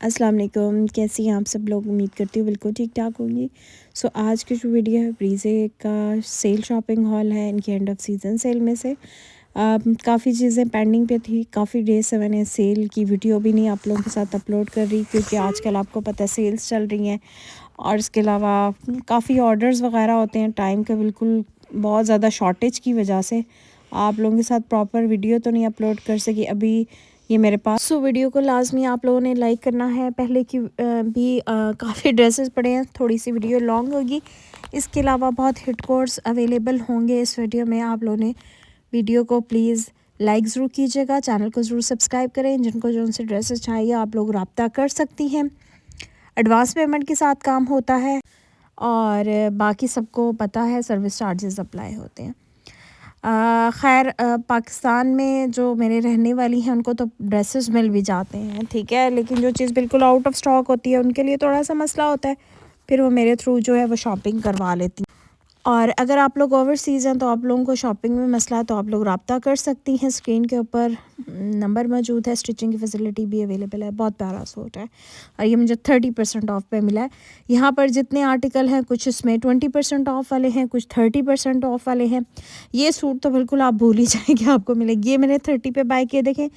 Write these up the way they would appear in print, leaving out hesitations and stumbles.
अस्सलाम वालेकुम, कैसी हैं आप सब लोग। उम्मीद करती हूँ बिल्कुल ठीक ठाक होंगी। आज की जो वीडियो है ब्रीज़े का सेल शॉपिंग हॉल है, इनके एंड ऑफ सीज़न सेल में से काफ़ी चीज़ें पेंडिंग पे थी। काफ़ी डेज से मैंने सेल की वीडियो भी नहीं आप लोगों के साथ अपलोड कर रही, क्योंकि आजकल आपको पता है सेल्स चल रही हैं और इसके अलावा काफ़ी ऑर्डर्स वगैरह होते हैं। टाइम का बिल्कुल बहुत ज़्यादा शॉर्टेज की वजह से आप लोगों के साथ प्रॉपर वीडियो तो नहीं अपलोड कर सकी अभी ये मेरे पास। वीडियो को लाजमी आप लोगों ने लाइक करना है। पहले की भी काफ़ी ड्रेसेस पड़े हैं, थोड़ी सी वीडियो लॉन्ग होगी। इसके अलावा बहुत हिट कोड्स अवेलेबल होंगे इस वीडियो में। आप लोगों ने वीडियो को प्लीज़ लाइक ज़रूर कीजिएगा, चैनल को ज़रूर सब्सक्राइब करें। जिनको जो उनसे ड्रेसेस चाहिए आप लोग रब्ता कर सकती हैं। एडवांस पेमेंट के साथ काम होता है और बाकी सबको पता है सर्विस चार्जेस अप्लाई होते हैं। खैर पाकिस्तान में जो मेरे रहने वाली हैं उनको तो ड्रेसेस मिल भी जाते हैं, ठीक है, लेकिन जो चीज़ बिल्कुल आउट ऑफ स्टॉक होती है उनके लिए थोड़ा सा मसला होता है। फिर वो मेरे थ्रू जो है वो शॉपिंग करवा लेती हैं। और अगर आप लोग ओवरसीज़ हैं तो आप लोगों को शॉपिंग में मसला है तो आप लोग रब्ता कर सकती हैं। स्क्रीन के ऊपर नंबर मौजूद है। स्टिचिंग की फैसिलिटी भी अवेलेबल है। बहुत प्यारा सूट है और ये मुझे 30% ऑफ पे मिला है। यहाँ पर जितने आर्टिकल हैं कुछ इसमें 20% ऑफ वाले हैं, कुछ 30% ऑफ वाले हैं। ये सूट तो बिल्कुल आप भूल ही जाएंगे आपको मिलेगी। ये मैंने 30 पे बाय किए। देखें,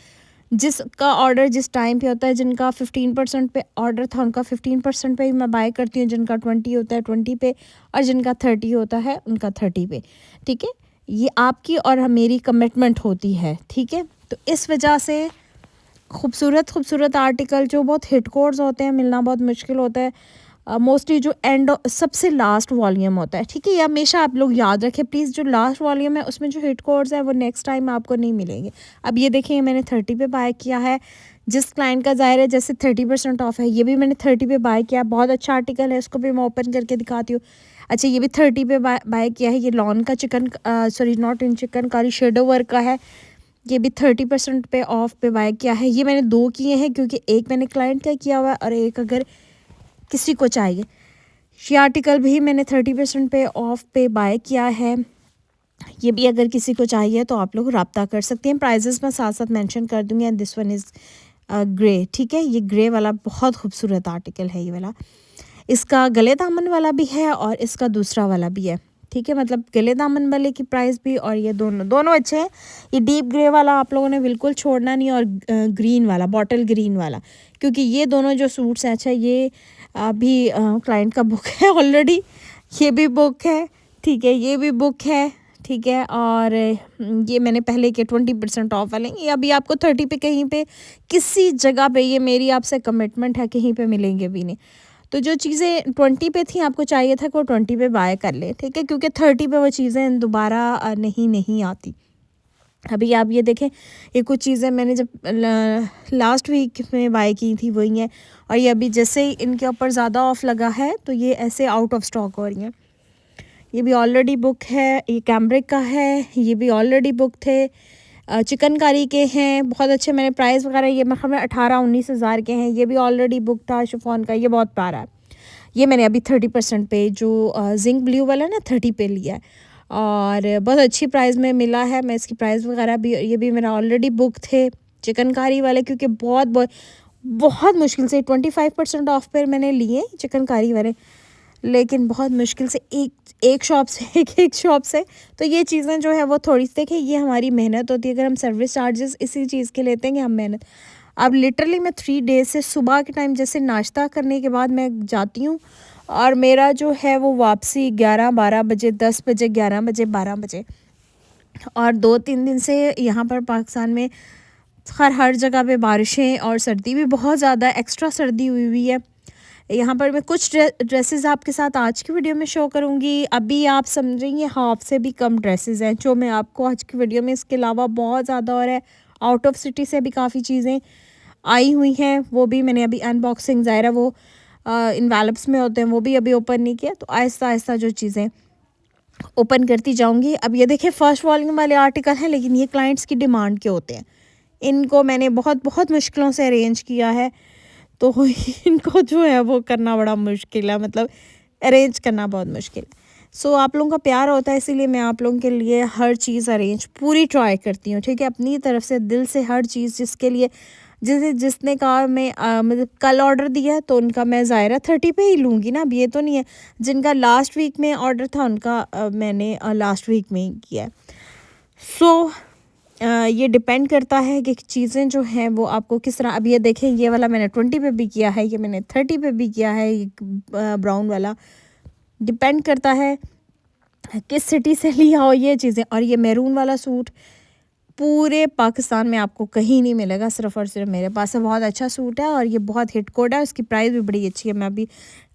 जिसका ऑर्डर जिस टाइम पे होता है, जिनका 15% पे ऑर्डर था उनका 15% पे ही मैं बाय करती हूँ। जिनका 20 होता है 20 पे और जिनका 30 होता है उनका 30 पे, ठीक है। ये आपकी और मेरी कमिटमेंट होती है, ठीक है। तो इस वजह से खूबसूरत आर्टिकल जो बहुत हिट कोड्स होते हैं मिलना बहुत मुश्किल होता है। मोस्टली जो एंड सबसे लास्ट वॉल्यूम होता है, ठीक है, ये हमेशा आप लोग याद रखें प्लीज़। जो लास्ट वॉल्यूम है उसमें जो हिट कोड्स है वो नेक्स्ट टाइम आपको नहीं मिलेंगे। अब ये देखें, मैंने 30 पे बाय किया है। जिस क्लाइंट का ज़ाहिर है जैसे 30% ऑफ है, ये भी मैंने 30 पे बाय किया। बहुत अच्छा आर्टिकल है, इसको भी मैं ओपन करके दिखाती हूँ। अच्छा, ये भी 30 पे बाय किया है। ये लॉन का not in chikankari shadow work का है। ये भी 30% पे ऑफ पे बाय किया है। ये मैंने 2 किए हैं क्योंकि एक मैंने क्लाइंट का किया हुआ है और एक अगर किसी को चाहिए। ये आर्टिकल भी मैंने 30% पे ऑफ पे बाय किया है। ये भी अगर किसी को चाहिए तो आप लोग रब्ता कर सकते हैं। प्राइजेस मैं साथ साथ मेंशन कर दूंगी। And this one is grey, ठीक है। ये ग्रे वाला बहुत खूबसूरत आर्टिकल है। ये वाला इसका गले दामन वाला भी है और इसका दूसरा वाला भी है, ठीक है। मतलब गले दामन वाले की प्राइस भी और ये दोनों अच्छे हैं। ये डीप ग्रे वाला आप लोगों ने बिल्कुल छोड़ना नहीं और ग्रीन वाला, बॉटल ग्रीन वाला, क्योंकि ये दोनों जो सूट्स हैं, अच्छा ये अभी क्लाइंट का बुक है ऑलरेडी। ये भी बुक है, ठीक है, ये भी बुक है, ठीक है। और ये मैंने पहले के 20% ऑफ वाले, ये अभी आपको 30 पे कहीं पे किसी जगह पे, ये मेरी आपसे कमिटमेंट है, कहीं पे मिलेंगे भी नहीं। तो जो चीज़ें 20 पे थी आपको चाहिए था कि वो 20 पे बाय कर ले, ठीक है, क्योंकि 30 पे वो चीज़ें दोबारा नहीं आती। अभी आप ये देखें, ये कुछ चीज़ें मैंने जब लास्ट वीक में बाय की थी वही हैं और ये अभी जैसे ही इनके ऊपर ज़्यादा ऑफ लगा है तो ये ऐसे आउट ऑफ स्टॉक हो रही हैं। ये भी ऑलरेडी बुक है। ये कैमरिक का है, ये भी ऑलरेडी बुक थे। चिकनकारी के हैं, बहुत अच्छे। मैंने प्राइस वगैरह ये मतलब 18-19 हज़ार के हैं। ये भी ऑलरेडी बुक था शिफॉन का। ये बहुत प्यारा है। ये मैंने अभी 30% पे जो जिंक ब्लू वाला ना 30 पे लिया है और बहुत अच्छी प्राइस में मिला है। मैं इसकी प्राइस वगैरह भी, ये भी मेरा ऑलरेडी बुक थे चिकनकारी वाले, क्योंकि बहुत मुश्किल से 25% ऑफ पर मैंने लिए चिकनकारी वाले, लेकिन बहुत मुश्किल से एक शॉप से एक शॉप से। तो ये चीज़ें जो है वो थोड़ी सी, देखिए ये हमारी मेहनत होती है। अगर हम सर्विस चार्जेस इसी चीज़ के लेते हैं कि हम मेहनत, अब लिटरली मैं 3 डेज से सुबह के टाइम जैसे नाश्ता करने के बाद मैं जाती हूँ और मेरा जो है वो वापसी 11-12 बजे, 10 बजे, 11 बजे, 12 बजे। और 2-3 दिन से यहाँ पर पाकिस्तान में हर जगह पे बारिशें और सर्दी भी बहुत ज़्यादा एक्स्ट्रा सर्दी हुई है। यहाँ पर मैं कुछ ड्रेसेस आपके साथ आज की वीडियो में शो करूँगी। अभी आप समझेंगे हाफ से भी कम ड्रेसेस हैं जो मैं आपको आज की वीडियो में, इसके अलावा बहुत ज़्यादा और है। आउट ऑफ सिटी से भी काफ़ी चीज़ें आई हुई हैं, वो भी मैंने अभी अनबॉक्सिंग, ज़ाहिर है वो इन्वेलप्स में होते हैं, वो भी अभी ओपन नहीं किया। तो आहिस्ता आहिस्ता जो चीज़ें ओपन करती जाऊँगी। अब ये देखिए फर्स्ट वॉल्यूम वाले आर्टिकल हैं, लेकिन ये क्लाइंट्स की डिमांड के होते हैं। इनको मैंने बहुत मुश्किलों से अरेंज किया है, तो इनको जो है वो करना बड़ा मुश्किल है, मतलब अरेंज करना बहुत मुश्किल है। आप लोगों का प्यार होता है, इसीलिए मैं आप लोगों के लिए हर चीज़ अरेंज पूरी ट्राई करती हूँ, ठीक है, अपनी तरफ से दिल से हर चीज़, जिसके लिए जैसे जिसने कहा मैं मतलब कल ऑर्डर दिया तो उनका मैं ज़ाहिर है 30 पे ही लूँगी ना, अब ये तो नहीं है। जिनका लास्ट वीक में ऑर्डर था उनका मैंने लास्ट वीक में ही किया है। सो ये डिपेंड करता है कि चीज़ें जो हैं वो आपको किस तरह। अब ये देखें, ये वाला मैंने 20 पे भी किया है, ये मैंने 30 पे भी किया है, ये ब्राउन वाला। डिपेंड करता है किस सिटी से लिया हो ये चीज़ें। और ये मैरून वाला सूट पूरे पाकिस्तान में आपको कहीं नहीं मिलेगा, सिर्फ़ और सिर्फ मेरे पास है। बहुत अच्छा सूट है और ये बहुत हिट कोड है, उसकी प्राइस भी बड़ी अच्छी है। मैं अभी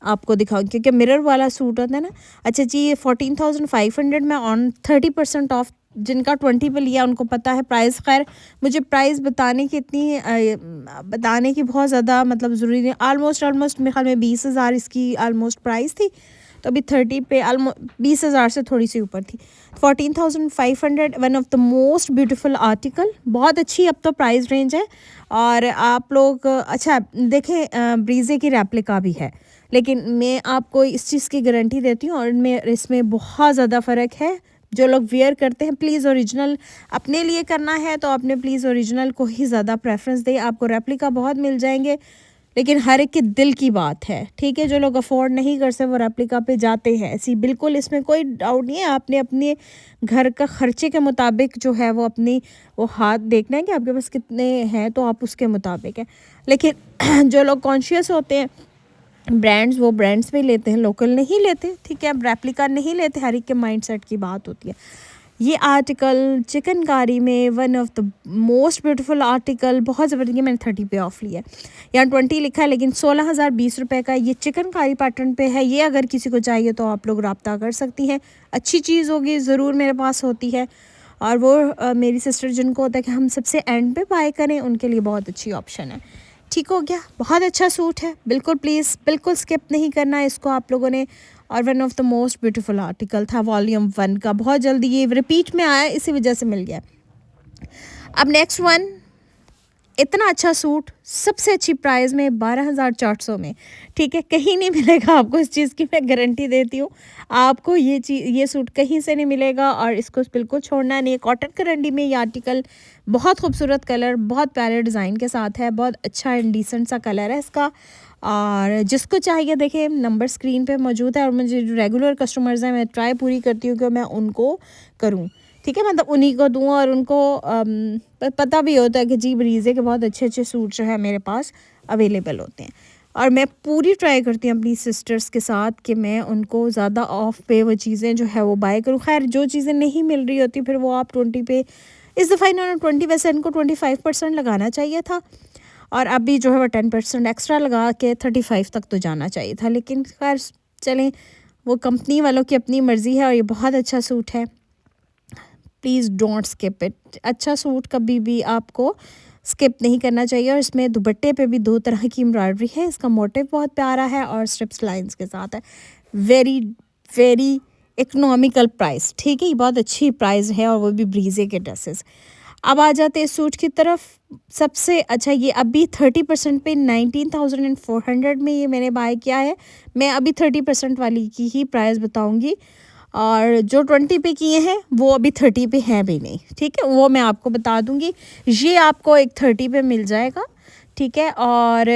आपको दिखाऊँ, क्योंकि मिरर वाला सूट होता है ना। अच्छा जी, ये 14,500 में ऑन 30% ऑफ। जिनका 20 पे लिया उनको पता है प्राइस। खैर मुझे प्राइस बताने की इतनी बताने की बहुत ज़्यादा मतलब ज़रूरी नहीं। ऑलमोस्ट मेरे ख्याल में 20,000 इसकी ऑलमोस्ट प्राइस थी, तो अभी 30 पे 20,000 से थोड़ी सी ऊपर थी। 14,500, one of the most beautiful article. बहुत अच्छी अब तो प्राइस रेंज है। और आप लोग अच्छा देखें, ब्रीजे की रेप्लिका भी है, लेकिन मैं आपको इस चीज़ की गारंटी देती हूँ और इसमें बहुत ज़्यादा फ़र्क है। जो लोग वेयर करते हैं प्लीज़ ओरिजिनल, अपने लिए करना है तो अपने प्लीज़ ओरिजिनल को ही ज़्यादा प्रेफरेंस दें। आपको रेप्लिका बहुत मिल जाएंगे, लेकिन हर एक के दिल की बात है, ठीक है। जो लोग अफोर्ड नहीं कर सकते वो रेप्लिका पे जाते हैं, ऐसी बिल्कुल इसमें कोई डाउट नहीं है। आपने अपने घर का खर्चे के मुताबिक जो है वो अपनी वो हाथ देखना है कि आपके पास कितने हैं, तो आप उसके मुताबिक है। लेकिन जो लोग कॉन्शियस होते हैं ब्रांड्स, वो ब्रांड्स में लेते हैं, लोकल नहीं लेते, ठीक है। अब रेप्लिका नहीं लेते, हर एक के माइंडसेट की बात होती है। ये आर्टिकल चिकनकारी में one of the most beautiful article, बहुत ज़बरदस्त। मैंने 30 पे ऑफ लिया है, यहाँ 20 लिखा है, लेकिन 16,020 रुपये का ये चिकनकारी पैटर्न पे है। ये अगर किसी को चाहिए तो आप लोग रब्ता कर सकती हैं। अच्छी चीज़ होगी, ज़रूर मेरे पास होती है। और वो मेरी सिस्टर जिनको होता है कि हम सबसे एंड पे बाय करें, उनके लिए बहुत अच्छी ऑप्शन है। ठीक हो गया, बहुत अच्छा सूट है, बिल्कुल प्लीज़ बिल्कुल स्किप नहीं करना है इसको आप लोगों ने। और one of the most beautiful article था वॉल्यूम 1 का, बहुत जल्दी ये रिपीट में आया, इसी वजह से मिल गया। अब नेक्स्ट वन, इतना अच्छा सूट सबसे अच्छी प्राइस में 12,400 में, ठीक है। कहीं नहीं मिलेगा आपको, इस चीज़ की मैं गारंटी देती हूँ। आपको ये सूट कहीं से नहीं मिलेगा और इसको बिल्कुल छोड़ना नहीं है। कॉटन करंडी में ये आर्टिकल, बहुत खूबसूरत कलर, बहुत प्यारे डिज़ाइन के साथ है, बहुत अच्छा एंड डिसेंट सा कलर है इसका। और जिसको चाहिए देखें, नंबर स्क्रीन पे मौजूद है। और मुझे जो रेगुलर कस्टमर्स हैं, मैं ट्राई पूरी करती हूँ कि मैं उनको करूँ, ठीक है, मतलब उन्हीं को दूँ। और उनको पता भी होता है कि जी ब्रीज़े के बहुत अच्छे अच्छे सूट जो है मेरे पास अवेलेबल होते हैं। और मैं पूरी ट्राई करती हूँ अपनी सिस्टर्स के साथ कि मैं उनको ज़्यादा ऑफ पे वो चीज़ें जो है वो बाय करूँ। खैर जो चीज़ें नहीं मिल रही होती फिर वो आप 20 पे, इस दफ़ा इन्होंने 20, वैसे इनको 25% लगाना चाहिए था, और अभी जो है वो 10% एक्स्ट्रा लगा के 35 तक तो जाना चाहिए था। लेकिन खैर चलें, वो कंपनी वालों की अपनी मर्ज़ी है। और ये बहुत अच्छा सूट है, प्लीज़ डोंट स्किप इट। अच्छा सूट कभी भी आपको स्किप नहीं करना चाहिए। और इसमें दुपट्टे पे भी 2 तरह की एम्ब्रॉयडरी है, इसका मोटिव बहुत प्यारा है और स्ट्रिप्स लाइंस के साथ है। वेरी वेरी इकोनॉमिकल प्राइस, ठीक है, ये बहुत अच्छी प्राइस है, और वो भी ब्रीजे के ड्रेसेस। अब आ जाते हैं सूट की तरफ। सबसे अच्छा ये अभी 30% पे 19,400 में ये मैंने बाय किया है। मैं अभी 30% वाली की ही प्राइस बताऊंगी, और जो 20 पे किए हैं वो अभी 30 पे हैं भी नहीं, ठीक है, वो मैं आपको बता दूंगी। ये आपको एक 30 पे मिल जाएगा, ठीक है। और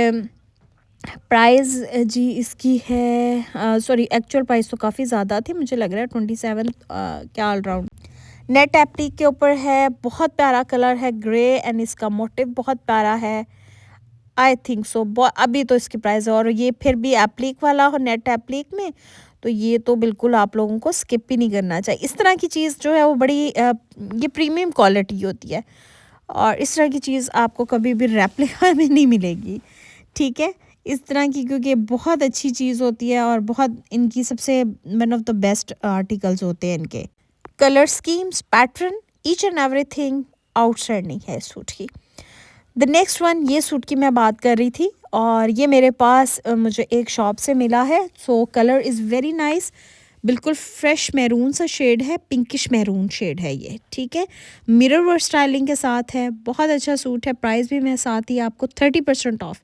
प्राइस जी इसकी है, सॉरी एक्चुअल प्राइस तो काफ़ी ज़्यादा थी, मुझे लग रहा है 27 क्या ऑलराउंड। नेट एप्लिक के ऊपर है, बहुत प्यारा कलर है ग्रे, एंड इसका मोटिव बहुत प्यारा है। आई थिंक सो अभी तो इसकी प्राइस है, और ये फिर भी एप्लिक वाला हो नेट एप्लिक में, तो ये तो बिल्कुल आप लोगों को स्किप ही नहीं करना चाहिए। इस तरह की चीज़ जो है वो बड़ी ये प्रीमियम क्वालिटी होती है, और इस तरह की चीज़ आपको कभी भी रेप्लिका में नहीं मिलेगी, ठीक है, इस तरह की, क्योंकि बहुत अच्छी चीज़ होती है और बहुत इनकी सबसे one of the best articles होते हैं इनके। Colour schemes, pattern, each and everything outstanding है इस सूट की। द नेक्स्ट वन, ये सूट की मैं बात कर रही थी, और ये मेरे पास मुझे एक शॉप से मिला है। सो कलर इज़ वेरी नाइस, बिल्कुल फ्रेश मैरून सा शेड है, पिंकिश मैरून शेड है ये, ठीक है। मिरर वर्क स्टाइलिंग के साथ है, बहुत अच्छा सूट है। प्राइस भी मैं साथ ही आपको 30% ऑफ।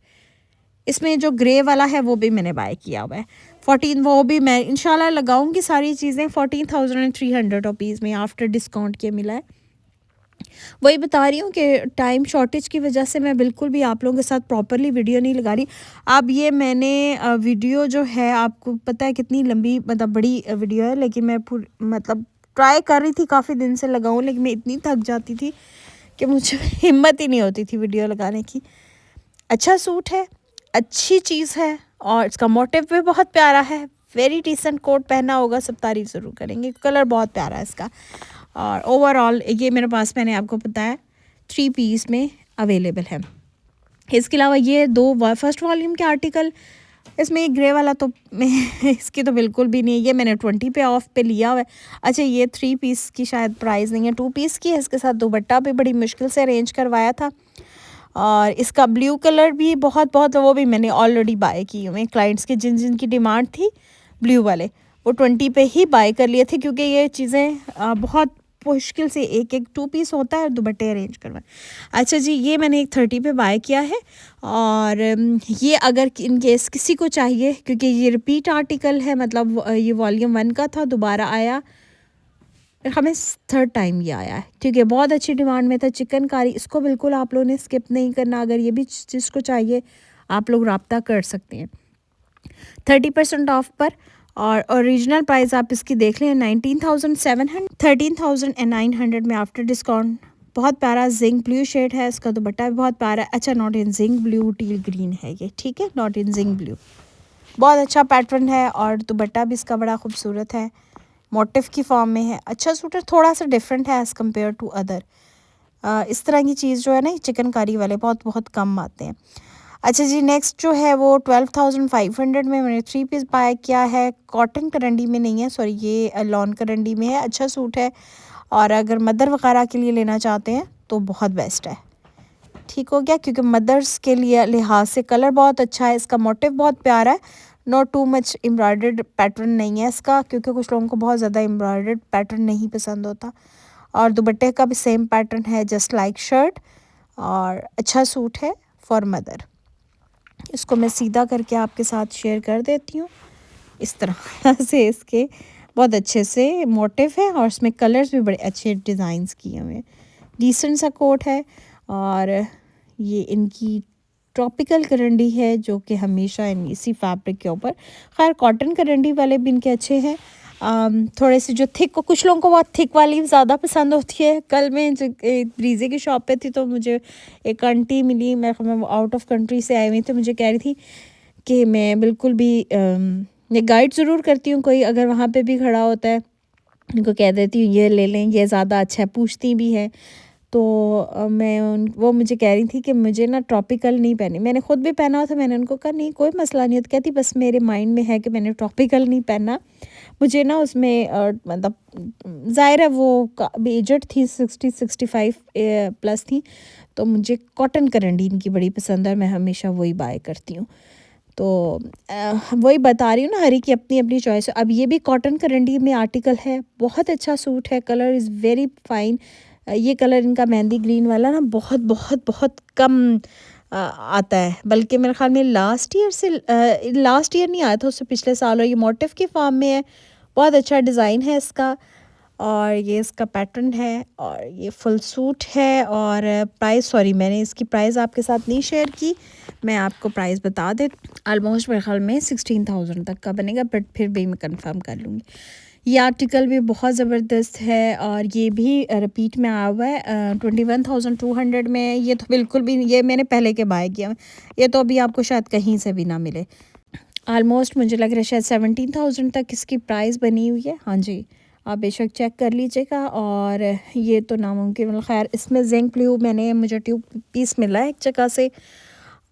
इसमें जो ग्रे वाला है वो भी मैंने बाय किया हुआ है 14, वो भी मैं इंशाल्लाह लगाऊंगी सारी चीज़ें 14,300 रुपीज़ में आफ्टर डिस्काउंट के मिला है। वही बता रही हूँ कि टाइम शॉर्टेज की वजह से मैं बिल्कुल भी आप लोगों के साथ प्रॉपरली वीडियो नहीं लगा रही। अब ये मैंने वीडियो जो है, आपको पता है कितनी लंबी मतलब बड़ी वीडियो है, लेकिन मैं मतलब ट्राई कर रही थी काफ़ी दिन से लगाऊँ, लेकिन मैं इतनी थक जाती थी कि मुझे हिम्मत ही नहीं होती थी वीडियो लगाने की। अच्छा सूट है, अच्छी चीज़ है, और इसका मोटिव भी बहुत प्यारा है। वेरी डिसेंट कोट पहना होगा सब तारीफ़ ज़रूर करेंगे। कलर बहुत प्यारा है इसका, और ओवरऑल ये मेरे पास, मैंने आपको बताया 3 पीस में अवेलेबल है। इसके अलावा ये 2 फर्स्ट वॉल्यूम के आर्टिकल, इसमें ये ग्रे वाला तो मैं इसकी तो बिल्कुल भी नहीं है, ये मैंने 20 पे ऑफ पे लिया हुआ है। अच्छा, ये 3 पीस की शायद प्राइस नहीं है, 2 पीस की है। इसके साथ दुपट्टा भी बड़ी मुश्किल से अरेंज करवाया था, और इसका ब्लू कलर भी बहुत बहुत, वो भी मैंने ऑलरेडी बाय किए हुए क्लाइंट्स के, जिन जिन की डिमांड थी ब्लू वाले, वो 20 पे ही बाय कर लिए थे, क्योंकि ये चीज़ें बहुत मुश्किल से एक एक 2 पीस होता है, दुपट्टे अरेंज करवाए। अच्छा जी, ये मैंने एक 30 पे बाय किया है, और ये अगर इन केस किसी को चाहिए, क्योंकि ये रिपीट आर्टिकल है, मतलब ये वॉल्यूम 1 का था, दोबारा आया, हमें 3rd टाइम ये आया है, क्योंकि बहुत अच्छी डिमांड में था। चिकनकारी, इसको बिल्कुल आप लोगों ने स्किप नहीं करना। अगर ये भी जिसको चाहिए, आप लोग रब्ता कर सकते हैं 30% ऑफ पर। और ओरिजिनल प्राइस आप इसकी देख लें 19,700, 13,900 में आफ्टर डिस्काउंट। बहुत प्यारा जिंक ब्लू शेड है, इसका दुपट्टा भी बहुत प्यारा है। अच्छा, not in zinc blue, till green है ये, ठीक है, नॉट इन जिंक ब्लू। बहुत अच्छा पैटर्न है, और दुपट्टा भी इसका बड़ा खूबसूरत है, मोटिव की फॉर्म में है। अच्छा सूट है, थोड़ा सा डिफरेंट है एज़ कम्पेयर टू अदर। इस तरह की चीज़ जो है ना, चिकनकारी वाले बहुत बहुत कम आते हैं। अच्छा जी, नेक्स्ट जो है वो 12,500 में मैंने 3 पीस बाय किया है। कॉटन करंडी में नहीं है, सॉरी, ये लॉन करंडी में है। अच्छा सूट है, और अगर मदर वगैरह के लिए लेना चाहते हैं तो बहुत बेस्ट है। ठीक हो गया, क्योंकि मदर्स के लिए लिहाज से कलर बहुत अच्छा है, इसका मोटिव बहुत प्यारा है। Not too much embroidered pattern नहीं है इसका, क्योंकि कुछ लोगों को बहुत ज़्यादा एम्ब्रॉयडर्ड पैटर्न नहीं पसंद होता। और दुपट्टे का भी सेम पैटर्न है, जस्ट लाइक शर्ट, और अच्छा सूट है फॉर मदर। इसको मैं सीधा करके आपके साथ शेयर कर देती हूँ। इस तरह से इसके बहुत अच्छे से मोटिव है, और इसमें कलर्स भी बड़े अच्छे डिज़ाइंस किए हुए हैं। डिसेंट सा कोट है, और ये इनकी ट्रॉपिकल करंडी है, जो कि हमेशा इसी फैब्रिक के ऊपर, खैर कॉटन करंडी वाले भी इनके अच्छे हैं। थोड़े से जो थिक, कुछ लोगों को बहुत थिक वाली ज़्यादा पसंद होती है। कल मैं ब्रीजे की शॉप पे थी, तो मुझे एक आंटी मिली, मैं आउट ऑफ कंट्री से आई हुई थी, मुझे कह रही थी कि मैं बिल्कुल भी मैं गाइड ज़रूर करती हूँ, कोई अगर वहाँ पे भी खड़ा होता है उनको कह देती हूँ ये ले लें, ये ज़्यादा अच्छा है, पूछती भी हैं। तो वो मुझे कह रही थी कि मुझे ना ट्रॉपिकल नहीं पहनी। मैंने खुद भी पहना हुआ था, मैंने उनको कहा नहीं कोई मसला नहीं है, तो कहती बस मेरे माइंड में है कि मैंने ट्रॉपिकल नहीं पहनना, मुझे ना उसमें मतलब ज़ाहिर है वो एजड थी, 60-65 प्लस थी, तो मुझे कॉटन करंडी इनकी बड़ी पसंद है, मैं हमेशा वही बाय करती हूँ। तो वही बता रही हूँ ना, हर एक की अपनी अपनी चॉइस है। अब ये भी कॉटन करंडी में आर्टिकल है, बहुत अच्छा सूट है, कलर इज़ वेरी फाइन। ये कलर इनका मेहंदी ग्रीन वाला ना बहुत बहुत बहुत कम आता है, बल्कि मेरे ख्याल में लास्ट ईयर नहीं आया था, उससे पिछले साल, और ये मोटिव की फॉर्म में है। बहुत अच्छा डिज़ाइन है इसका, और ये इसका पैटर्न है, और ये फुल सूट है। और प्राइस, सॉरी मैंने इसकी प्राइस आपके साथ नहीं शेयर की, मैं आपको प्राइस बता दे, ऑलमोस्ट मेरे ख्याल में 16,000 तक का बनेगा, बट फिर भी मैं कंफर्म कर लूँगी। ये आर्टिकल भी बहुत ज़बरदस्त है, और ये भी रिपीट में आया हुआ है 21,200 में। ये तो बिल्कुल भी, ये मैंने पहले के बाय किया, ये तो अभी आपको शायद कहीं से भी ना मिले। ऑलमोस्ट मुझे लग रहा है शायद 17,000 तक इसकी प्राइस बनी हुई है। हाँ जी, आप बेशक चेक कर लीजिएगा। और ये तो नामुमकिन, मतलब खैर इसमें जिंक ब्लू मैंने, मुझे ट्यूब पीस मिला है एक जगह से,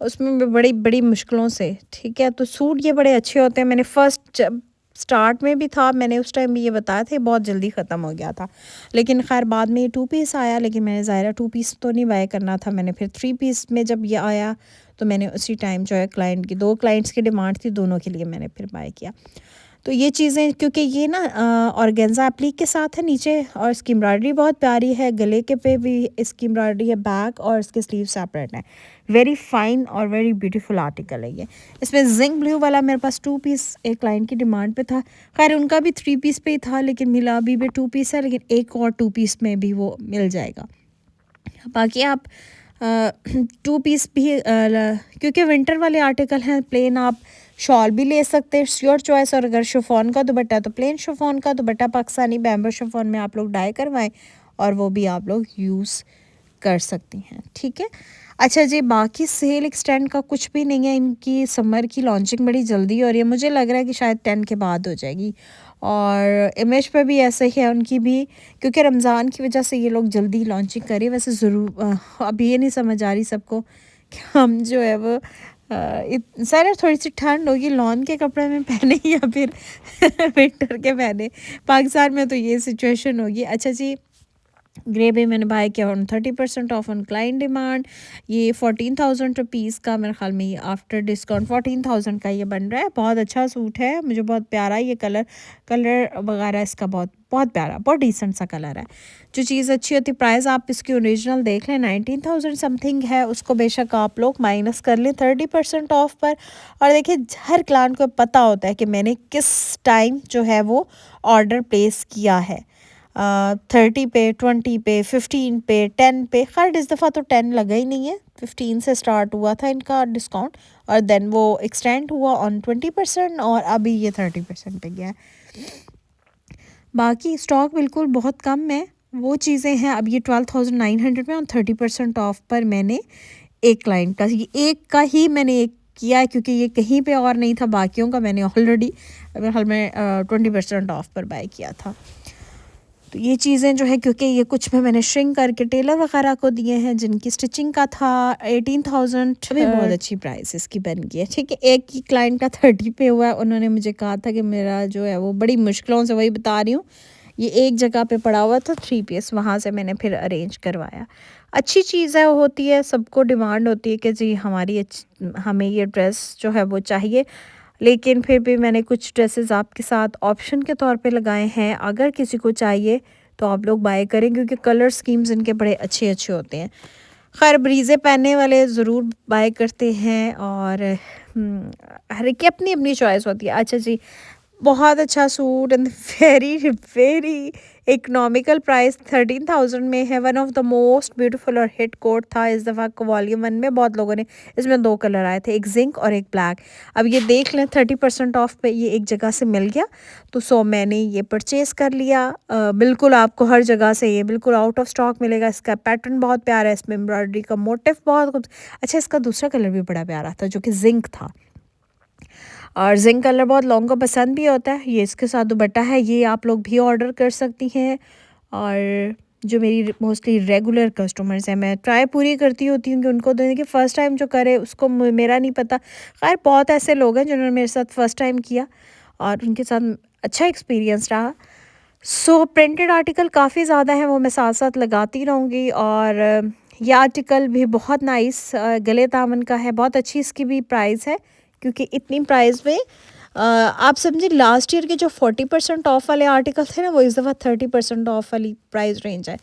उसमें भी बड़ी बड़ी मुश्किलों से, ठीक है। तो सूट ये बड़े अच्छे होते हैं। मैंने फर्स्ट जब स्टार्ट में भी था, मैंने उस टाइम भी ये बताया था, बहुत जल्दी ख़त्म हो गया था, लेकिन खैर बाद में ये 2 पीस आया, लेकिन मैंने ज़ाहिर 2 पीस तो नहीं बाय करना था, मैंने फिर 3 पीस में जब ये आया तो मैंने उसी टाइम जो है क्लाइंट की, 2 क्लाइंट्स की डिमांड थी, दोनों के लिए मैंने फिर बाय किया। तो ये चीज़ें, क्योंकि ये ना ऑर्गेन्जा एप्लिक के साथ है नीचे, और इसकी एम्ब्रॉयडरी बहुत प्यारी है, गले के पे भी इसकी एम्ब्रॉयडरी है, बैक और इसके स्लीव सेपरेट है। वेरी फाइन और वेरी ब्यूटीफुल आर्टिकल है ये। इसमें जिंक ब्लू वाला मेरे पास 2 पीस एक क्लाइंट की डिमांड पे था, खैर उनका भी 3 पीस पे ही था, लेकिन मिला अभी भी 2 पीस है, लेकिन एक और 2 पीस में भी वो मिल जाएगा। बाकी आप टू पीस भी क्योंकि विंटर वाले आर्टिकल हैं प्लेन, आप शॉल भी ले सकते हैं, योर चॉइस। और अगर शिफॉन का दुपट्टा तो प्लेन शिफॉन का दुपट्टा पाकिस्तानी बैम्बू शिफॉन में आप लोग डाई करवाएं और वो भी आप लोग यूज़ कर सकती हैं, ठीक है। अच्छा जी, बाकी सेल एक्सटेंड का कुछ भी नहीं है। इनकी समर की लॉन्चिंग बड़ी जल्दी हो रही है, मुझे लग रहा है कि शायद 10 के बाद हो जाएगी। और इमेज पे भी ऐसे ही है उनकी भी, क्योंकि रमज़ान की वजह से ये लोग जल्दी लॉन्चिंग करें। वैसे ज़रूर अब ये नहीं समझ आ रही सबको कि हम जो है वो सर थोड़ी सी ठंड होगी, लॉन के कपड़े में पहने या फिर विंटर के पहने। पाकिस्तान में तो ये सिचुएशन होगी। अच्छा जी, ग्रे भी मैंने बाय किया on 30% of on client demand. ये 14,000 रुपीज़ का मेरे ख्याल में, ये आफ्टर डिस्काउंट 14,000 का ये बन रहा है। बहुत अच्छा सूट है, मुझे बहुत प्यारा ये कलर वगैरह इसका बहुत बहुत प्यारा, बहुत डिसेंट सा कलर है। जो चीज़ अच्छी होती, प्राइस आप इसकी ओरिजिनल देख लें 19,000 समथिंग है, उसको बेशक आप लोग माइनस कर लें 30% ऑफ पर। और देखिए, हर क्लाइंट को पता होता है कि मैंने किस टाइम जो है वो ऑर्डर प्लेस किया है। 30 पे, 20 पे, 15 पे, 10 पे। खैर इस दफ़ा तो 10 लगा ही नहीं है, 15 से स्टार्ट हुआ था इनका डिस्काउंट और देन वो एक्सटेंड हुआ ऑन 20% और अभी ये 30% पे गया है। बाकी स्टॉक बिल्कुल बहुत कम है, वो चीज़ें हैं। अब ये 12,900 में और 30% ऑफ पर मैंने एक क्लाइंट का, एक का ही मैंने एक किया है क्योंकि ये कहीं पे और नहीं था। बाकियों का मैंने ऑलरेडी मेरे ख्याल में 20% ऑफ पर बाय किया था। तो ये चीज़ें जो है, क्योंकि ये कुछ में मैंने श्रिंक करके टेलर वगैरह को दिए हैं जिनकी स्टिचिंग का था 18,000, अभी बहुत अच्छी प्राइस इसकी बन गई है, ठीक है। एक ही क्लाइंट का 30 पे हुआ है, उन्होंने मुझे कहा था कि मेरा जो है वो बड़ी मुश्किलों से, वही बता रही हूँ, ये एक जगह पे पड़ा हुआ था 3 पीस, वहाँ से मैंने फिर अरेंज करवाया। अच्छी चीज़ है, होती है, सबको डिमांड होती है कि जी हमें ये ड्रेस जो है वो चाहिए। लेकिन फिर भी मैंने कुछ ड्रेसेस आपके साथ ऑप्शन के तौर पे लगाए हैं, अगर किसी को चाहिए तो आप लोग बाय करें क्योंकि कलर स्कीम्स इनके बड़े अच्छे अच्छे होते हैं। खैर ब्रीज़े पहनने वाले ज़रूर बाय करते हैं और हर एक की अपनी अपनी चॉइस होती है। अच्छा जी, बहुत अच्छा suit and very very economical price 13,000 में है। One of the most beautiful और हिट कोट था इस दफ़ा वॉल्यूम 1 में। बहुत लोगों ने, इसमें 2 कलर आए थे, एक जिंक और एक ब्लैक। अब ये देख लें 30% ऑफ पे ये एक जगह से मिल गया, तो मैंने ये परचेज़ कर लिया। बिल्कुल आपको हर जगह से ये बिल्कुल आउट ऑफ स्टॉक मिलेगा। इसका पैटर्न बहुत प्यारा है, इसमें एम्ब्रॉयडरी का मोटिव बहुत कुछ अच्छा। इसका दूसरा कलर भी बड़ा प्यारा था जो कि जिंक था, और जिंक कलर बहुत लोगों को पसंद भी होता है। ये इसके साथ दुपट्टा है, ये आप लोग भी ऑर्डर कर सकती हैं। और जो मेरी मोस्टली रेगुलर कस्टमर्स हैं, मैं ट्राई पूरी करती होती हूँ कि उनको देने की, फ़र्स्ट टाइम जो करे उसको मेरा नहीं पता। खैर बहुत ऐसे लोग हैं जिन्होंने मेरे साथ फ़र्स्ट टाइम किया और उनके साथ अच्छा एक्सपीरियंस रहा। प्रिंटेड आर्टिकल काफ़ी ज़्यादा हैं, वो मैं साथ साथ लगाती रहूँगी। और ये आर्टिकल भी बहुत नाइस गले दामन का है, बहुत अच्छी इसकी भी प्राइस है क्योंकि इतनी प्राइस में आप समझिए लास्ट ईयर के जो 40% ऑफ वाले आर्टिकल थे ना, वो इस दफ़ा 30% ऑफ वाली प्राइस रेंज है।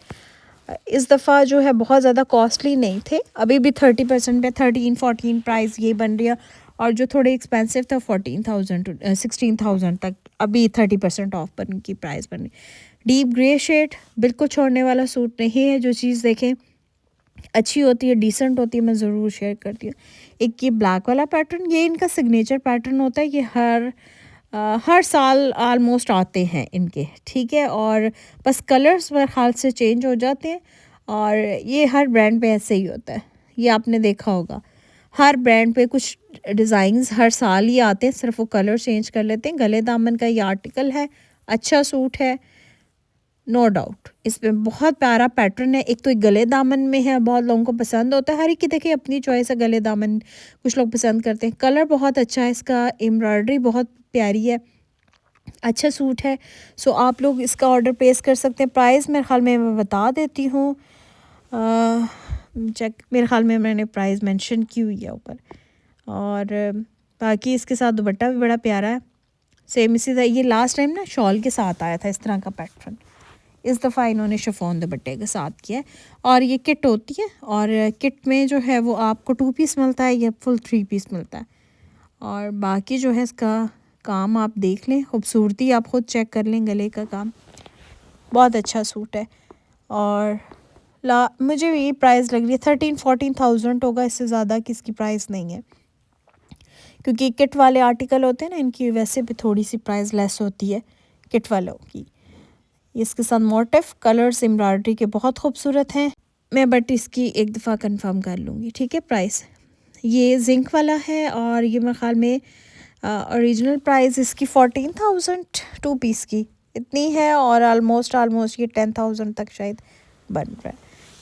इस दफ़ा जो है बहुत ज़्यादा कॉस्टली नहीं थे, अभी भी 30% पे 13-14 प्राइस ये बन रही है। और जो थोड़े एक्सपेंसिव था 14,000 टू 16,000 तक, अभी 30% ऑफ पर उनकी प्राइस बन रही। डीप ग्रे शेड बिल्कुल छोड़ने वाला सूट नहीं है, जो चीज़ देखें अच्छी होती है, डिसेंट होती है, मैं ज़रूर शेयर करती हूँ। एक ये ब्लैक वाला पैटर्न, ये इनका सिग्नेचर पैटर्न होता है, ये हर साल आलमोस्ट आते हैं इनके, ठीक है। और बस कलर्स मेरे ख्याल से चेंज हो जाते हैं और ये हर ब्रांड पे ऐसे ही होता है, ये आपने देखा होगा। हर ब्रांड पे कुछ डिज़ाइंस हर साल ही आते हैं, सिर्फ वो कलर चेंज कर लेते हैं। गले दामन का ये आर्टिकल है, अच्छा सूट है, नो डाउट। इसमें बहुत प्यारा पैटर्न है, एक तो गले दामन में है, बहुत लोगों को पसंद होता है। हर एक की देखिए अपनी चॉइस है, गले दामन कुछ लोग पसंद करते हैं। कलर बहुत अच्छा है इसका, एम्ब्रॉयडरी बहुत प्यारी है, अच्छा सूट है। आप लोग इसका ऑर्डर प्लेस कर सकते हैं। प्राइस मेरे ख्याल में मैं बता देती हूँ, चेक, मेरे ख्याल में मैंने प्राइस मेंशन की हुई है ऊपर। और बाकी इसके साथ दुपट्टा भी बड़ा प्यारा है, सेम इसी तरह। ये लास्ट टाइम ना शॉल के साथ आया था इस तरह का पैटर्न, इस दफ़ा इन्होंने शिफॉन दुपट्टे के साथ किया है। और ये किट होती है, और किट में जो है वो आपको 2 पीस मिलता है, या फुल 3 पीस मिलता है। और बाकी जो है इसका काम आप देख लें, खूबसूरती आप ख़ुद चेक कर लें, गले का काम बहुत अच्छा सूट है। और मुझे ये प्राइस लग रही है 13-14,000 होगा, इससे ज़्यादा की इसकी प्राइस नहीं है, क्योंकि किट वाले आर्टिकल होते हैं ना, इनकी वैसे भी थोड़ी सी प्राइस लेस होती है किट वालों की। इसके साथ मोटिफ कलर्स एम्ब्रॉयडरी के बहुत खूबसूरत हैं। मैं बट इसकी एक दफ़ा कंफर्म कर लूँगी, ठीक है। प्राइस ये जिंक वाला है और ये मेरे ख्याल में ओरिजिनल प्राइस इसकी 14,000 2 पीस की इतनी है, और ऑलमोस्ट ये 10,000 तक शायद बन रहा है।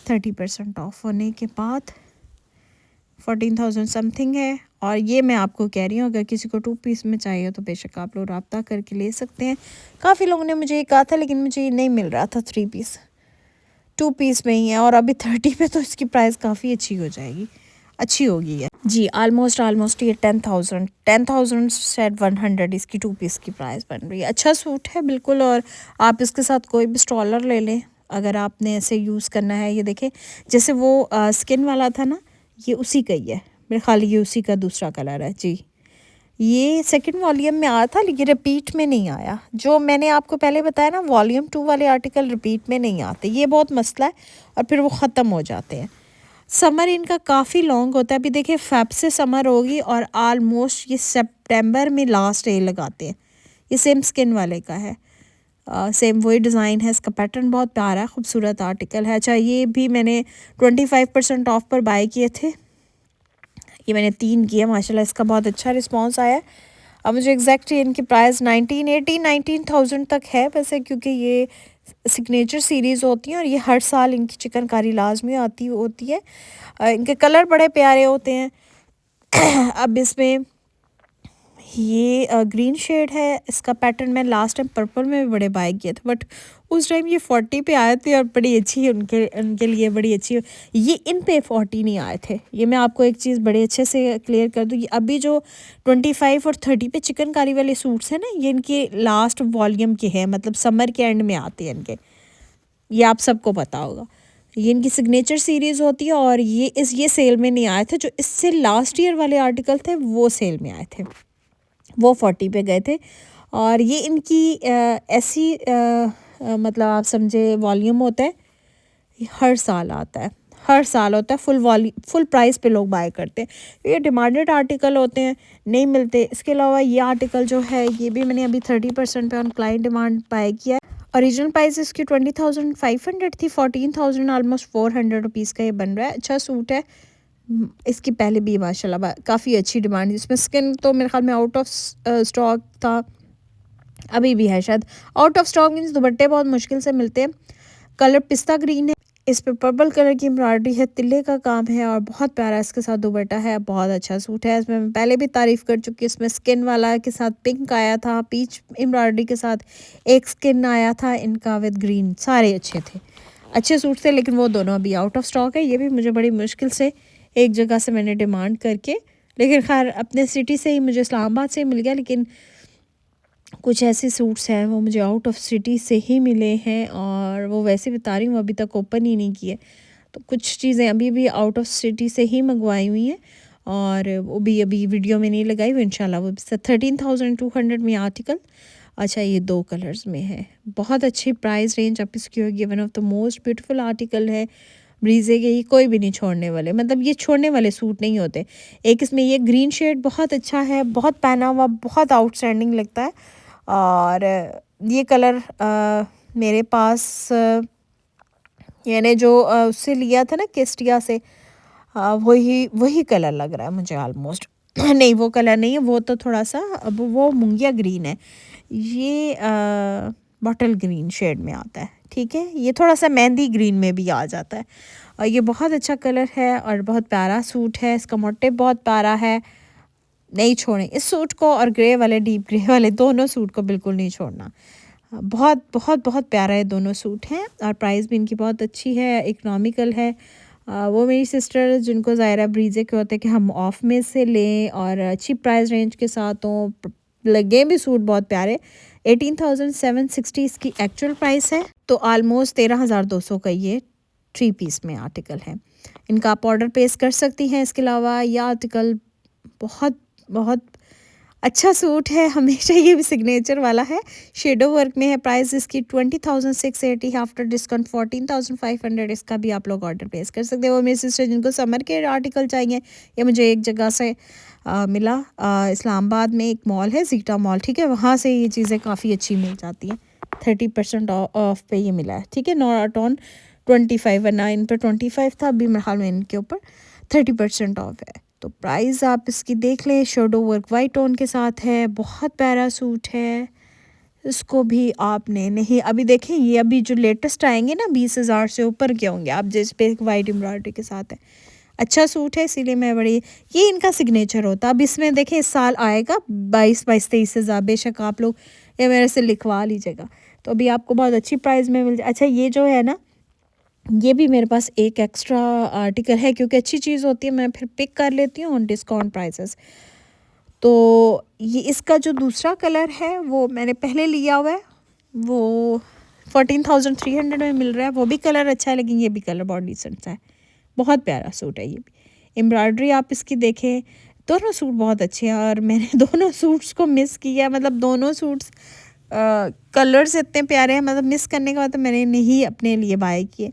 30% ऑफ होने के बाद 14,000 समथिंग है। और ये मैं आपको कह रही हूँ, अगर किसी को 2 पीस में चाहिए तो बेशक आप लोग रब्ता करके ले सकते हैं। काफ़ी लोगों ने मुझे ये कहा था, लेकिन मुझे ये नहीं मिल रहा था 3 पीस, 2 पीस में ही है। और अभी 30 पे तो इसकी प्राइस काफ़ी अच्छी हो जाएगी, अच्छी होगी है जी। ऑलमोस्ट ये 10,000 शायद 100 इसकी 2 पीस की प्राइस बन रही है। अच्छा सूट है बिल्कुल, और आप इसके साथ कोई भी स्टॉलर ले लें अगर आपने ऐसे यूज़ करना है। ये देखें, जैसे वो स्किन वाला था ना, ये उसी का ही है मेरे ख्याल, ये उसी का दूसरा कलर है जी। ये सेकंड वॉल्यूम में आया था, लेकिन रिपीट में नहीं आया। जो मैंने आपको पहले बताया ना, वॉल्यूम 2 वाले आर्टिकल रिपीट में नहीं आते, ये बहुत मसला है, और फिर वो ख़त्म हो जाते हैं। समर इनका काफ़ी लॉन्ग होता है। अभी देखिए फेब से समर होगी, और आलमोस्ट ये सितंबर में लास्ट डे लगाते हैं। ये सेम स्किन वाले का है, सेम वही डिज़ाइन है। इसका पैटर्न बहुत प्यारा है, खूबसूरत आर्टिकल है। अच्छा, ये भी मैंने 25% ऑफ पर बाय किए थे। ये मैंने 3 किए, माशाल्लाह इसका बहुत अच्छा रिस्पांस आया है। अब मुझे एग्जैक्टली इनकी प्राइस 19,000 तक है वैसे, क्योंकि ये सिग्नेचर सीरीज़ होती हैं और ये हर साल इनकी चिकनकारी लाजमी आती होती है। इनके कलर बड़े प्यारे होते हैं। अब इसमें ये ग्रीन शेड है, इसका पैटर्न मैं लास्ट टाइम पर्पल में भी बड़े बाय किए थे, बट उस टाइम ये 40 पे आए थे, और बड़ी अच्छी उनके लिए बड़ी अच्छी। ये इन पे 40 नहीं आए थे। ये मैं आपको एक चीज़ बड़े अच्छे से क्लियर कर दूँ, ये अभी जो 25 और 30 पे चिकनकारी वाले सूट्स हैं ना, ये इनके लास्ट वॉल्यूम के हैं, मतलब समर के एंड में आते हैं इनके, ये आप सबको पता होगा। ये इनकी सिग्नेचर सीरीज़ होती है, और ये सेल में नहीं आए थे। जो इससे लास्ट ईयर वाले आर्टिकल थे वो सेल में आए थे, वो 40 पे गए थे। और ये इनकी ऐसी मतलब आप समझे वॉल्यूम होता है, ये हर साल आता है, हर साल होता है। फुल प्राइस पे लोग बाय करते हैं। ये डिमांडेड आर्टिकल होते हैं, नहीं मिलते। इसके अलावा ये आर्टिकल जो है, ये भी मैंने अभी 30% पे ऑन क्लाइंट डिमांड बाय किया है। ओरिजिनल प्राइस इसकी 20,500 थी, 14,000 ऑलमोस्ट 400 रुपीज़ का ये बन रहा है। अच्छा सूट है। इसकी पहले भी माशाल्लाह काफ़ी अच्छी डिमांड है। इसमें स्किन तो मेरे ख्याल में आउट ऑफ स्टॉक था, अभी भी है शायद। आउट ऑफ स्टॉक मीन्स दुपट्टे बहुत मुश्किल से मिलते हैं। कलर पिस्ता ग्रीन है, इस पे पर्पल कलर की एम्ब्रॉयडरी है, तिल्ले का काम है, और बहुत प्यारा इसके साथ दुपट्टा है। बहुत अच्छा सूट है। इसमें मैं पहले भी तारीफ़ कर चुकी हूँ। इसमें स्किन वाला के साथ पिंक आया था, पीच एम्ब्रॉयडरी के साथ एक स्किन आया था इनका विद ग्रीन। सारे अच्छे थे, अच्छे सूट थे, लेकिन वो दोनों अभी आउट ऑफ स्टॉक है। ये भी मुझे बड़ी मुश्किल से एक जगह से मैंने डिमांड करके, लेकिन खैर अपने सिटी से ही, मुझे इस्लामाबाद से ही मिल गया, लेकिन कुछ ऐसे सूट्स हैं वो मुझे आउट ऑफ सिटी से ही मिले हैं, और वो वैसे बता रही हूँ अभी तक ओपन ही नहीं किए। तो कुछ चीज़ें अभी भी आउट ऑफ सिटी से ही मंगवाई हुई हैं, और वो भी अभी वीडियो में नहीं लगाई हुई। इंशाल्लाह वो 13,200 में आर्टिकल। अच्छा, ये 2 कलर्स में है, बहुत अच्छी प्राइस रेंज आप इसकी होगी। One of the most beautiful article है ब्रीजे के, ये कोई भी नहीं छोड़ने वाले, मतलब ये छोड़ने वाले सूट नहीं होते। एक इसमें ये ग्रीन शेड बहुत अच्छा है, बहुत पहना हुआ, बहुत आउटस्टैंडिंग लगता है। और ये कलर मेरे पास यानी जो उससे लिया था ना केस्टिया से, वही कलर लग रहा है मुझे ऑलमोस्ट। नहीं, वो कलर नहीं है, वो तो थोड़ा सा, अब वो मुंगिया ग्रीन है, ये बॉटल ग्रीन शेड में आता है, ठीक है। ये थोड़ा सा मेहंदी ग्रीन में भी आ जाता है, और ये बहुत अच्छा कलर है, और बहुत प्यारा सूट है। इसका मोटिव बहुत प्यारा है, नहीं छोड़ें इस सूट को, और ग्रे वाले, डीप ग्रे वाले, दोनों सूट को बिल्कुल नहीं छोड़ना। बहुत बहुत बहुत प्यारा है दोनों सूट हैं, और प्राइस भी इनकी बहुत अच्छी है, इकनॉमिकल है। वो मेरी सिस्टर जिनको ज़ायरा ब्रीजे के होते हैं कि हम ऑफ में से लें और अच्छी प्राइस रेंज के साथ हों, लगे भी सूट बहुत प्यारे। 18,760 इसकी एक्चुअल प्राइस है, तो आलमोस्ट 13,200 का ये 3 पीस में आर्टिकल है। इनका आप ऑर्डर प्लेस कर सकती हैं। इसके अलावा यह आर्टिकल बहुत बहुत अच्छा सूट है, हमेशा ये भी सिग्नेचर वाला है, शेडो वर्क में है। प्राइस इसकी 20,680, आफ्टर डिस्काउंट 14,500। इसका भी आप लोग ऑर्डर प्लेस कर सकते हो। मेरे सिस्टर जिनको समर के आर्टिकल चाहिए, ये मुझे एक जगह से मिला, इस्लामाबाद में एक मॉल है जीटा मॉल, ठीक है, वहाँ से ये चीज़ें काफ़ी अच्छी मिल जाती हैं। 30% ऑफ पे ये मिला है, ठीक है, नॉट ऑन 25, वरना इन पर 25 था, अभी मेरे ख्याल में इनके ऊपर 30% ऑफ है। तो प्राइस आप इसकी देख लें, शेडो वर्क वाइट टोन के साथ है, बहुत प्यारा सूट है। इसको भी आपने नहीं, अभी देखें ये अभी जो लेटेस्ट आएंगे ना 20,000 से ऊपर के होंगे, आप जिस पे वाइट एम्ब्रॉयडरी के साथ है। अच्छा सूट है, इसीलिए मैं बड़ी, ये इनका सिग्नेचर होता। अब इसमें देखें इस साल आएगा 22-23,000, बेशक आप लोग ये मेरे से लिखवा लीजिएगा, तो अभी आपको बहुत अच्छी प्राइस में मिल जाए। अच्छा ये जो है ना, ये भी मेरे पास एक एक्स्ट्रा आर्टिकल है, क्योंकि अच्छी चीज़ होती है, मैं फिर पिक कर लेती हूँ ऑन डिस्काउंट प्राइसेस। तो ये इसका जो दूसरा कलर है वो मैंने पहले लिया हुआ है, वो 14,300 में मिल रहा है। वो भी कलर अच्छा है, लेकिन ये भी कलर बहुत डिसेंट सा है, बहुत प्यारा सूट है ये भी। एम्ब्रॉयडरी आप इसकी देखें, दोनों सूट बहुत अच्छे हैं, और मैंने दोनों सूट्स को मिस किया, मतलब दोनों सूट्स कलर्स इतने प्यारे हैं, मतलब मिस करने के बाद तो मैंने नहीं अपने लिए बाय किए।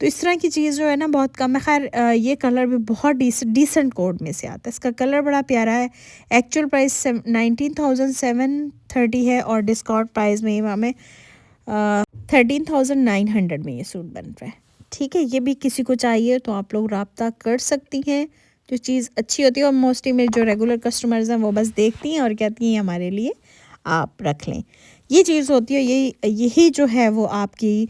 तो इस तरह की चीज़ जो है ना बहुत कम है। खैर ये कलर भी बहुत डिसेंट कोड में से आता है, इसका कलर बड़ा प्यारा है। एक्चुअल प्राइस 19,730 है, और डिस्काउंट प्राइस में हमें 13,900 में ये सूट बन रहा है, ठीक है। ये भी किसी को चाहिए तो आप लोग रब्ता कर सकती हैं, जो चीज़ अच्छी होती है। और मोस्टली मेरे जो रेगुलर कस्टमर्स हैं वो बस देखती हैं और कहती हैं हमारे लिए आप रख लें। ये चीज़ होती है, यही जो है वो आपकी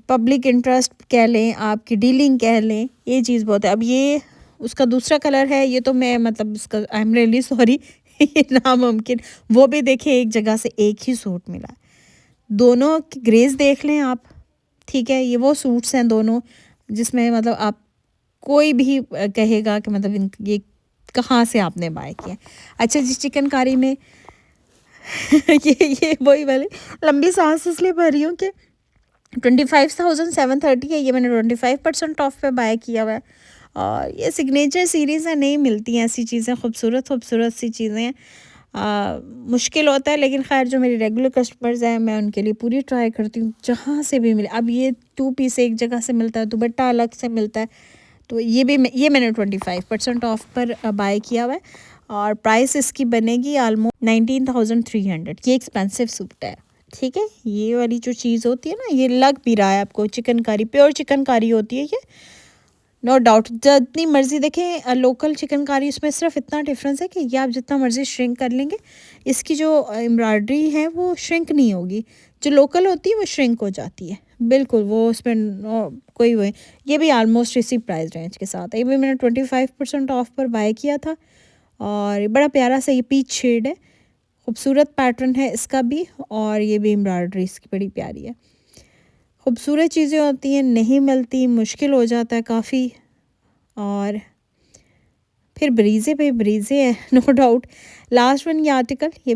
पब्लिक इंटरेस्ट कह लें, आपकी डीलिंग कह लें, ये चीज़ बहुत है। अब ये उसका दूसरा कलर है, ये तो मैं मतलब उसका आई एम रियली सॉरी ये नामुमकिन, वो भी देखिए एक जगह से एक ही सूट मिला, दोनों की ग्रेस देख लें आप, ठीक है। ये वो सूट्स हैं दोनों जिसमें मतलब आप कोई भी कहेगा कि मतलब ये कहाँ से आपने बाय किया। अच्छा जी, चिकनकारी में ये वही वाली लंबी सांस इसलिए भर रही हूँ कि 25,730 है, ये मैंने 25% ऑफ पे बाय किया हुआ है। और ये सिग्नेचर सीरीज़ है, नहीं मिलती हैं ऐसी चीज़ें, खूबसूरत सी चीज़ें हैं, मुश्किल होता है। लेकिन खैर जो मेरी रेगुलर कस्टमर्स हैं, मैं उनके लिए पूरी ट्राई करती हूँ जहाँ से भी मिले। अब ये 2 पीस एक जगह से मिलता है, दुपट्टा अलग से मिलता है, तो ये मैंने 25% ऑफ पर बाय किया हुआ है, और प्राइस इसकी बनेगी ऑलमोस्ट 19,300। ये एक्सपेंसिव सूट है, ठीक है। ये वाली जो चीज़ होती है ना, ये लग भी रहा है आपको चिकनकारी, प्योर चिकनकारी होती है ये, नो डाउट। जितनी मर्ज़ी देखें लोकल चिकनकारी, उसमें सिर्फ इतना डिफरेंस है कि ये आप जितना मर्ज़ी श्रिंक कर लेंगे, इसकी जो एम्ब्रॉयडरी है वो श्रिंक नहीं होगी, जो लोकल होती है वो श्रिंक हो जाती है बिल्कुल, वो उसमें कोई वो। ये भी आलमोस्ट इसी प्राइस रेंज के साथ है, ये भी मैंने 25% ऑफ पर बाय किया था, और ये बड़ा प्यारा सा ये पीच शेड है, खूबसूरत पैटर्न है इसका भी, और ये भी एम्ब्रॉयडरी इसकी बड़ी प्यारी है। खूबसूरत चीज़ें होती हैं, नहीं मिलती, मुश्किल हो जाता है काफ़ी, और फिर ब्रीज़े पे ब्रीज़े है नो डाउट। लास्ट वन ये आर्टिकल, ये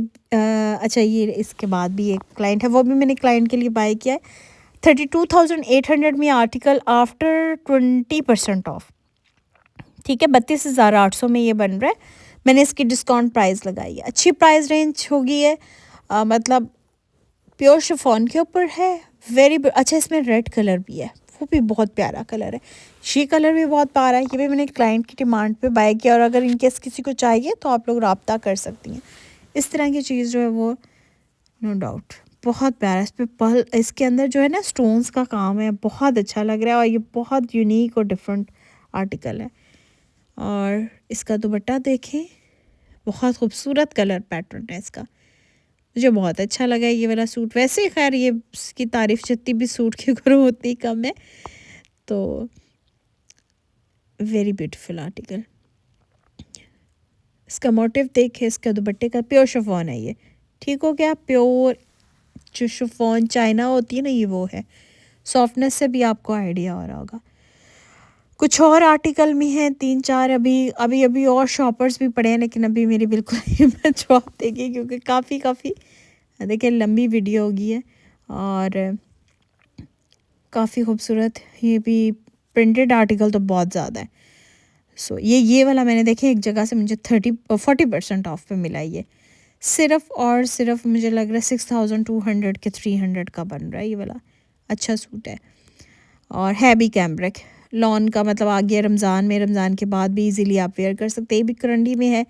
अच्छा ये इसके बाद भी एक क्लाइंट है, वो भी मैंने क्लाइंट के लिए बाय किया है। 32,800 में आर्टिकल आफ्टर 20% ऑफ, ठीक है। 32,800 में ये बन रहा है, मैंने इसकी डिस्काउंट प्राइस लगाई है। अच्छी प्राइस रेंज होगी है, मतलब प्योर शिफॉन के ऊपर है, वेरी अच्छा। इसमें रेड कलर भी है, वो भी बहुत प्यारा कलर है, ये कलर भी बहुत प्यारा है। ये भी मैंने क्लाइंट की डिमांड पे बाय किया, और अगर इनकेस किसी को चाहिए तो आप लोग रब्ता कर सकती हैं। इस तरह की चीज़ जो है वो नो डाउट बहुत प्यारा, इस पर इसके अंदर जो है ना स्टोन्स का काम है, बहुत अच्छा लग रहा है, और ये बहुत यूनिक और डिफरेंट आर्टिकल है। और इसका दुपट्टा देखें, बहुत खूबसूरत कलर पैटर्न है इसका, मुझे बहुत अच्छा लगा ये वाला सूट। वैसे खैर ये इसकी तारीफ़ जितनी भी सूट की करो उतनी कम है, तो वेरी ब्यूटीफुल आर्टिकल। इसका मोटिव देखे, इसका दुपट्टे का प्योर शिफॉन है ये, ठीक हो गया। प्योर जो शिफॉन चाइना होती है ना, ये वो है, सॉफ्टनेस से भी आपको आइडिया हो रहा होगा। कुछ और आर्टिकल भी हैं 3-4, अभी और शॉपर्स भी पड़े हैं, लेकिन अभी मेरी बिल्कुल हिम्मत जवाब देगी, क्योंकि काफ़ी देखिए लंबी वीडियो होगी है, और काफ़ी खूबसूरत। ये भी प्रिंटेड आर्टिकल तो बहुत ज़्यादा है, ये वाला मैंने देखे एक जगह से मुझे 40% ऑफ पे मिला ये, सिर्फ और सिर्फ मुझे लग रहा है 6200 के 300 का बन रहा है ये वाला। अच्छा सूट है और है भी कैम्ब्रिक लॉन का, मतलब आ गया रमज़ान में, रमज़ान के बाद भी इजीली आप वेयर कर सकते हैं। ये भी करंडी में है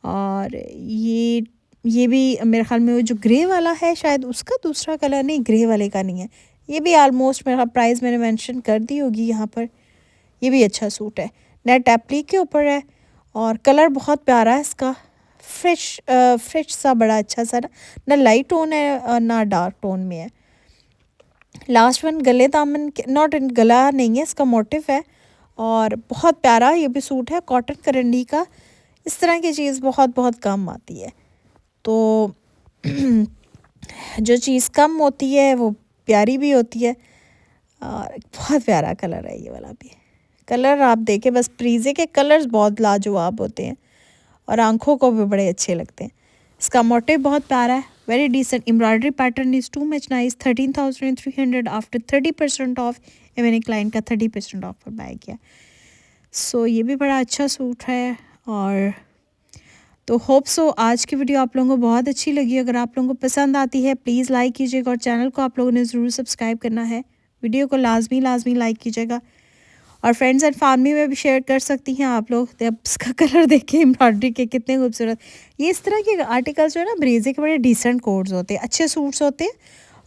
और ये भी मेरे ख्याल में वो जो ग्रे वाला है शायद उसका दूसरा कलर, नहीं ग्रे वाले का नहीं है। ये भी आलमोस्ट मेरा प्राइस मैंने मेंशन कर दी होगी यहाँ पर। ये भी अच्छा सूट है, नेट एप्लिक के ऊपर है और कलर बहुत प्यारा है इसका, फ्रेश सा, बड़ा अच्छा सा ना लाइट टोन है और ना डार्क टोन में है। लास्ट वन गले दामन नॉट इन गला नहीं है, इसका मोटिव है और बहुत प्यारा ये भी सूट है, कॉटन करंडी का। इस तरह की चीज़ बहुत बहुत कम आती है, तो जो चीज़ कम होती है वो प्यारी भी होती है। और बहुत प्यारा कलर है ये वाला भी, कलर आप देखें बस, प्रीजे के कलर्स बहुत लाजवाब होते हैं और आंखों को भी बड़े अच्छे लगते हैं। इसका मोटिव बहुत प्यारा है, very decent, embroidery pattern is too much nice. 13,300 after 30% off, मैंने क्लाइंट का 30% ऑफ पर बाय किया। ये भी बड़ा अच्छा सूट है। और तो होप सो आज की वीडियो आप लोगों को बहुत अच्छी लगी। अगर आप लोगों को पसंद आती है प्लीज़ लाइक कीजिएगा और चैनल को आप लोगों ने ज़रूर सब्सक्राइब करना है। वीडियो को लाजमी लाइक कीजिएगा और फ्रेंड्स एंड फैमिली में भी शेयर कर सकती हैं आप लोग। अब इसका कलर देखिए एम्ब्रॉयडरी के कितने खूबसूरत। ये इस तरह के आर्टिकल्स जो है ना ब्रेजे के बड़े डिसेंट कोड्स होते हैं, अच्छे सूट्स होते हैं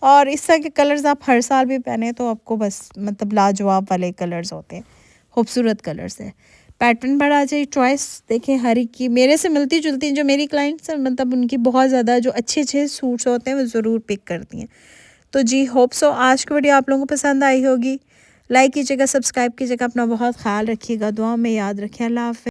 और इस तरह के कलर्स आप हर साल भी पहने तो आपको बस मतलब लाजवाब वाले कलर्स होते हैं, खूबसूरत कलर्स है। पैटर्न बड़ा अच्छा, चॉइस देखें हर एक की मेरे से मिलती जुलती हैं। जो मेरी क्लाइंट्स हैं मतलब उनकी बहुत ज़्यादा जो अच्छे सूट्स होते हैं वो ज़रूर पिक करती हैं। तो जी होप सो आज की वीडियो आप लोगों को पसंद आई होगी। लाइक कीजिएगा, सब्सक्राइब कीजिएगा, अपना बहुत ख्याल रखिएगा, दुआ में याद रखें। अल्लाह हाफ़िज़।